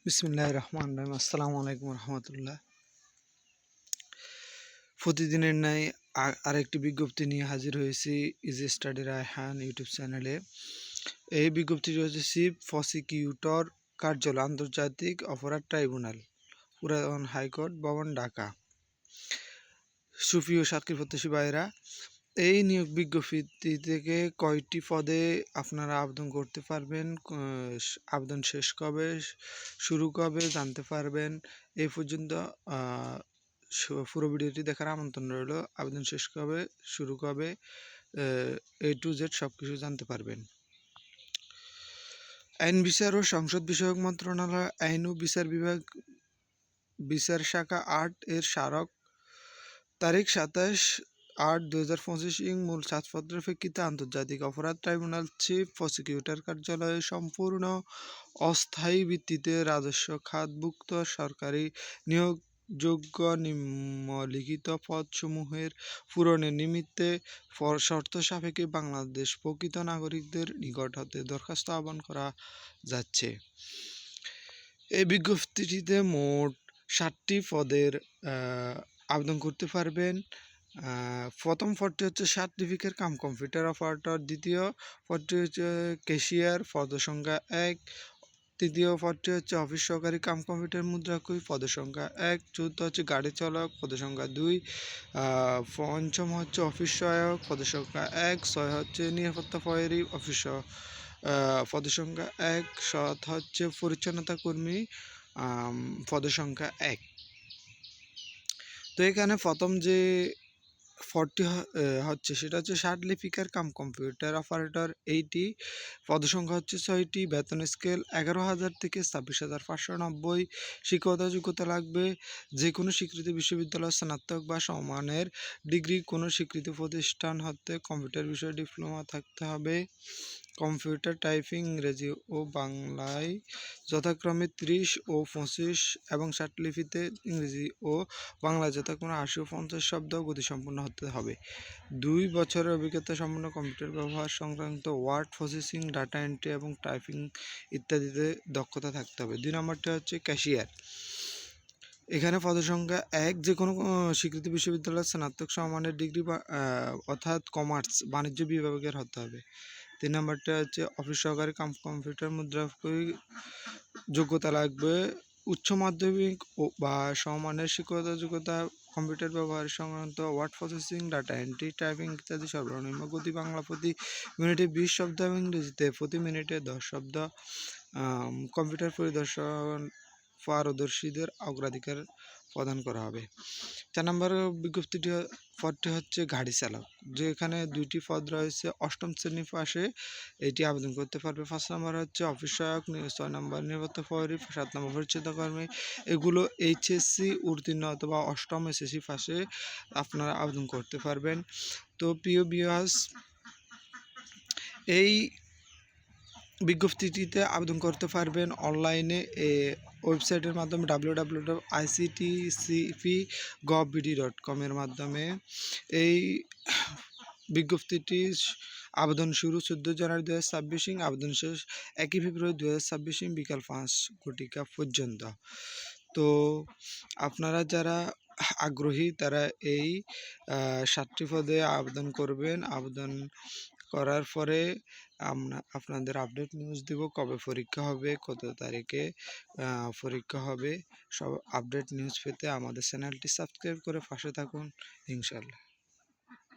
বিসমিল্লাহির রহমানির রহিম। আসসালামু আলাইকুম রহমতুল্লাহ। প্রতিদিনের ন্যায় আরেকটি বিজ্ঞপ্তি নিয়ে হাজির হয়েছি ইজি স্টাডি রায়হান ইউটিউব চ্যানেলে। এই বিজ্ঞপ্তিটি হচ্ছে চিফ প্রসিকিউটর কার্যালয়, আন্তর্জাতিক অপরাধ ট্রাইব্যুনাল, পুরাতন হাইকোর্ট ভবন, ঢাকা। সুপ্রিয় সাক্ষী প্রত্যাশী ভাইরা, এই নিয়োগ বিজ্ঞপ্তি থেকে কয়টি পদে আপনারা আবেদন করতে পারবেন, আবেদন শেষ কবে, শুরু কবে জানতে পারবেন। এই পর্যন্ত পুরো ভিডিওটি দেখার আমন্ত্রণ রইল। আবেদন শেষ কবে, শুরু কবে, A to Z সব কিছু জানতে পারবেন। আইন বিচার ও সংসদ বিষয়ক মন্ত্রণালয় আইন ও বিচার বিভাগ, বিচার শাখা ৮ এর স্মারক তারিখ ২৭/৮/২০২৫ মূল ছাড়পত্রের প্রেক্ষিতে আন্তর্জাতিক অপরাধ ট্রাইব্যুনাল চিফ প্রসিকিউটর কার্যালয়ে সম্পূর্ণ অস্থায়ী ভিত্তিতে রাজস্ব খাতভুক্ত সরকারি নিয়োগযোগ্য নিম্নলিখিত পদসমূহের পূরণের নিমিত্তে শর্ত সাপেক্ষে বাংলাদেশ প্রকৃত নাগরিকদের নিকট হতে দরখাস্ত আহ্বান করা যাচ্ছে। এই বিজ্ঞপ্তিটিতে মোট ৭টি পদের আবেদন করতে পারবেন। প্রথম পদটি হচ্ছে সার্টিফিকেট কাম কম্পিউটার অপারেটর, দ্বিতীয় পদটি হচ্ছে ক্যাশিয়ার, পদসংখ্যা ১, তৃতীয় পদটি হচ্ছে অফিস সহকারী কাম কম্পিউটার মুদ্রাক্ষরিক, পদসংখ্যা ১, চতুর্থ হচ্ছে গাড়ি চালক, পদসংখ্যা ২, পঞ্চম হচ্ছে অফিস সহায়ক, পদসংখ্যা ১, ৬ হচ্ছে নিরাপত্তা প্রহরী, অফিস পদসংখ্যা ১, ৭ হচ্ছে পরিচ্ছন্নতা কর্মী, পদসংখ্যা ১। তো এখানে প্রথম যে পদটি হচ্ছে সেটা হচ্ছে সার্টিফিকেট কাম কম্পিউটার অপারেটর। এইটি পদসংখ্যা হচ্ছে ৬টি, বেতন স্কেল ১১,০০০ থেকে ২৬,৫৯০। শিক্ষকতা যোগ্যতা লাগবে যে কোনো স্বীকৃত বিশ্ববিদ্যালয় স্নাতক বা সমমানের ডিগ্রি, কোনো স্বীকৃত প্রতিষ্ঠান হতে কম্পিউটার বিষয়ে ডিপ্লোমা থাকতে হবে। কম্পিউটার টাইপিং ইংরেজি ও বাংলায় যথাক্রমে ৩০ ও ২৫ এবং স্বরলিপিতে ইংরেজি ও বাংলায় যথাক্রমে ৮০ ও ৫০ শব্দ গতিসম্পন্ন হতে হবে। ২ বছরের অভিজ্ঞতা সম্পন্ন কম্পিউটার ব্যবহার সংক্রান্ত ওয়ার্ড প্রসেসিং, ডাটা এন্ট্রি এবং টাইপিং ইত্যাদিতে দক্ষতা থাকতে হবে। ২ নম্বরটি হচ্ছে ক্যাশিয়ার। এখানে পদসংখ্যা ১, যে কোনো স্বীকৃত বিশ্ববিদ্যালয়ের স্নাতক সমমানের ডিগ্রি বা অর্থাৎ কমার্স বাণিজ্য বিভাগের হতে হবে। ৩ নম্বরটা হচ্ছে অফিস সহকারী কাম কম্পিউটার মুদ্রাক্ষরিক, যোগ্যতা লাগবে উচ্চ মাধ্যমিক বা সমমানের শিক্ষকতা যোগ্যতা, কম্পিউটার ব্যবহার সংক্রান্ত word processing, data entry, typing ইত্যাদি সর্বনিম্ন গতি বাংলা প্রতি মিনিটে ২০ শব্দ এবং ইংরেজিতে প্রতি মিনিটে ১০ শব্দ। কম্পিউটার পরিদর্শন পারদর্শীদের অগ্রাধিকার প্রদান করা হবে। ৪ নম্বর পদটি হচ্ছে গাড়ি চালক, যেখানে ২টি পদ রয়েছে। ৮ম শ্রেণী পাশে এটি আবেদন করতে পারবে। ৫ নম্বর হচ্ছে অফিস সহায়ক, ৬ নম্বর নিরাপত্তা প্রহরী, ৭ নম্বর পরিচ্ছন্নতা কর্মী। এগুলো এইচএসসি উত্তীর্ণ অথবা ৮ম এসএসসি পাশে আপনারা আবেদন করতে পারবেন। তো প্রিয় ভিউয়ার্স, এই বিজ্ঞপ্তিটিতে আবেদন করতে পারবেন অনলাইনে ওয়েবসাইটের মাধ্যমে www.ictcp.gov.bd.com এর মাধ্যমে। এই বিজ্ঞপ্তিটি আবেদন শুরু ১৪ জানুয়ারি ২০২৬, আবেদন শেষ ১ ফেব্রুয়ারি ২০২৬ বিকাল ৫ ঘটিকা পর্যন্ত। তো আপনারা যারা আগ্রহী তারা এই ৭টি পদে আবেদন করবেন। আবেদন করার পরে আমরা আপনাদের আপডেট নিউজ দেব, কবে পরীক্ষা হবে, কত তারিখে পরীক্ষা হবে। সব আপডেট নিউজ পেতে আমাদের চ্যানেলটি সাবস্ক্রাইব করে পাশে থাকুন ইনশাআল্লাহ।